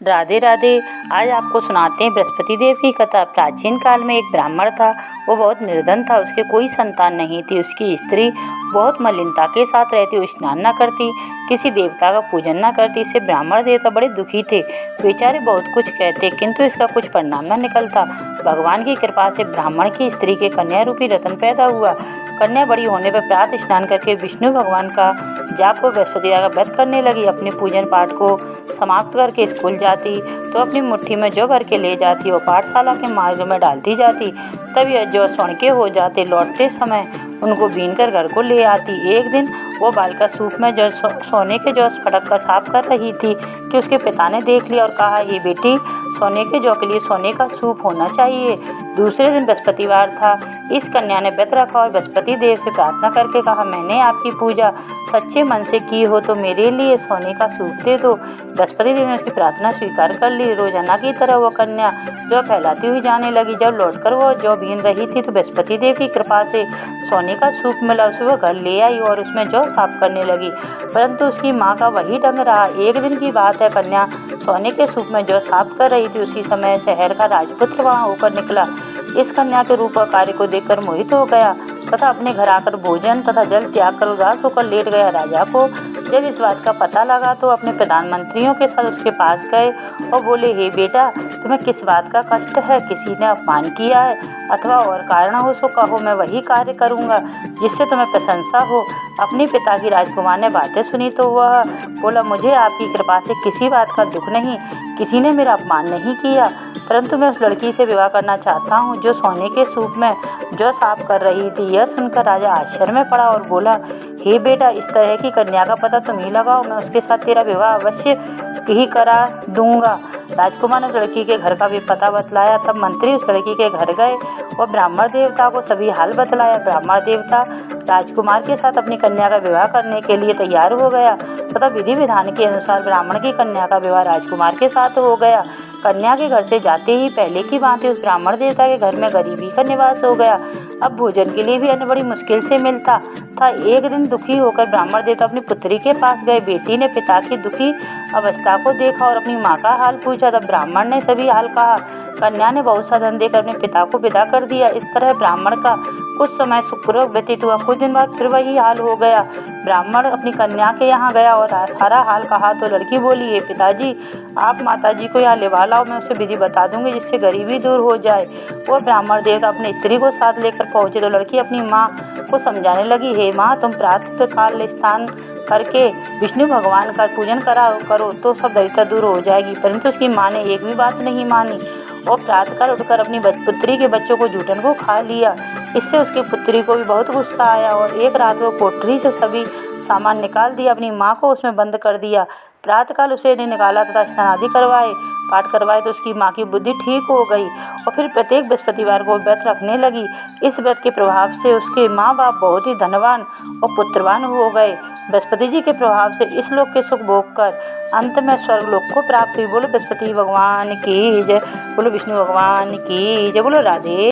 राधे राधे। आज आपको सुनाते हैं बृहस्पति देव की कथा। प्राचीन काल में एक ब्राह्मण था। वो बहुत निर्धन था। उसके कोई संतान नहीं थी। उसकी स्त्री बहुत मलिनता के साथ रहती। वो स्नान न करती, किसी देवता का पूजन न करती। इससे ब्राह्मण देवता बड़े दुखी थे। बेचारे बहुत कुछ कहते किंतु इसका कुछ परिणाम न निकलता। भगवान की कृपा से ब्राह्मण की स्त्री के कन्या रूपी रतन पैदा हुआ। कन्या बड़ी होने पर प्रातः स्नान करके विष्णु भगवान का जाप को बृहस्पति का व्रत करने लगी। अपने पूजन पाठ को समाप्त करके स्कूल जाती तो अपनी मुट्ठी में जौ भर के ले जाती और पाठशाला के मार्ग में डालती जाती। तब यह जौ सौंके हो जाते। लौटते समय उनको बीनकर घर को ले आती। एक दिन वो बालिका सूप में जौ सोने के जौ फटक कर साफ कर रही थी कि उसके पिता ने देख लिया और कहा, ये बेटी, सोने के जौ के लिए सोने का सूप होना चाहिए। दूसरे दिन बृहस्पतिवार था। इस कन्या ने व्रत रखा और बृहस्पति देव से प्रार्थना करके कहा, मैंने आपकी पूजा सच्चे मन से की हो तो मेरे लिए सोने का सूप दे दो। बृहस्पति देव ने उसकी प्रार्थना स्वीकार कर ली। रोजाना की तरह वह कन्या जौ फैलाती हुई जाने लगी। जब लौटकर वह जौ बीन रही थी तो बृहस्पति देव की कृपा से सोने का सूप मिला। उसे वह घर ले आई और उसमें जौ साफ करने लगी, परंतु उसकी माँ का वही ढंग रहा। एक दिन की बात है, कन्या सोने के सूप में जौ साफ कर रही थी। उसी समय शहर का राजपुत्र वहां होकर निकला। इस कन्या के रूप और कार्य को देखकर मोहित हो गया तथा अपने घर आकर भोजन तथा जल त्याग कर उदास होकर लेट गया। राजा को जब इस बात का पता लगा तो अपने प्रधानमंत्रियों के साथ उसके पास गए और बोले, हे बेटा, तुम्हें किस बात का कष्ट है? किसी ने अपमान किया है अथवा और कारण हो सो कहो, मैं वही कार्य करूँगा जिससे तुम्हें प्रशंसा हो। अपने पिता की राजकुमार ने बातें सुनी तो वह बोला, मुझे आपकी कृपा से किसी बात का दुख नहीं, किसी ने मेरा अपमान नहीं किया, परंतु मैं उस लड़की से विवाह करना चाहता हूँ जो सोने के सूप में जौ साफ कर रही थी। यह सुनकर राजा आश्चर्य में पड़ा और बोला, हे बेटा, इस तरह की कन्या का पता तुम ही लगाओ, मैं उसके साथ तेरा विवाह अवश्य ही करा दूंगा। राजकुमार ने उस लड़की के घर का भी पता बतलाया। तब मंत्री उस लड़की के घर गए और ब्राह्मण देवता को सभी हाल बतलाया। ब्राह्मण देवता राजकुमार के साथ अपनी कन्या का विवाह करने के लिए तैयार हो गया तथा विधि विधान के अनुसार ब्राह्मण की कन्या का विवाह राजकुमार के साथ हो गया। कन्या के घर से जाते ही पहले की भांति उस ब्राह्मण देवता के घर में गरीबी का निवास हो गया। अब भोजन के लिए भी अन्न बड़ी मुश्किल से मिलता था। एक दिन दुखी होकर ब्राह्मण देवता अपनी पुत्री के पास गए। बेटी ने पिता की दुखी अवस्था को देखा और अपनी माँ का हाल पूछा। तब ब्राह्मण ने सभी हाल कहा। कन्या ने बहुत सा धन देकर अपने पिता को विदा कर दिया। इस तरह ब्राह्मण का कुछ समय सुखपूर्वक व्यतीत हुआ। कुछ दिन बाद फिर वही हाल हो गया। ब्राह्मण अपनी कन्या के यहाँ गया और सारा हाल कहा तो लड़की बोली, हे पिताजी, आप माताजी को यहाँ लिवा लाओ, मैं उसे विधि बता दूंगी जिससे गरीबी दूर हो जाए। वो ब्राह्मण देवता अपनी स्त्री को साथ लेकर पहुंचे तो लड़की अपनी माँ को समझाने लगी, हे माँ, तुम प्रातः काल स्नान करके विष्णु भगवान का पूजन करो तो सब दरिद्रता दूर हो जाएगी। परंतु उसकी माँ ने एक भी बात नहीं मानी और प्रातःकाल उठकर अपनी पुत्री के बच्चों को जूठन को खा लिया। इससे उसकी पुत्री को भी बहुत गुस्सा आया और एक रात वो कोठरी से सभी सामान निकाल दिया, अपनी माँ को उसमें बंद कर दिया। प्रातःकाल उसे निकाला तथा स्नान आदि करवाए, पाठ करवाए तो उसकी माँ की बुद्धि ठीक हो गई और फिर प्रत्येक बृहस्पतिवार को व्रत रखने लगी। इस व्रत के प्रभाव से उसके माँ बाप बहुत ही धनवान और पुत्रवान हो गए। बृहस्पति जी के प्रभाव से इस लोक के सुख भोग कर अंत में स्वर्ग लोक को प्राप्त हुई। बोलो बृहस्पति भगवान की जय, बोलो विष्णु भगवान की जय, बोलो राधे।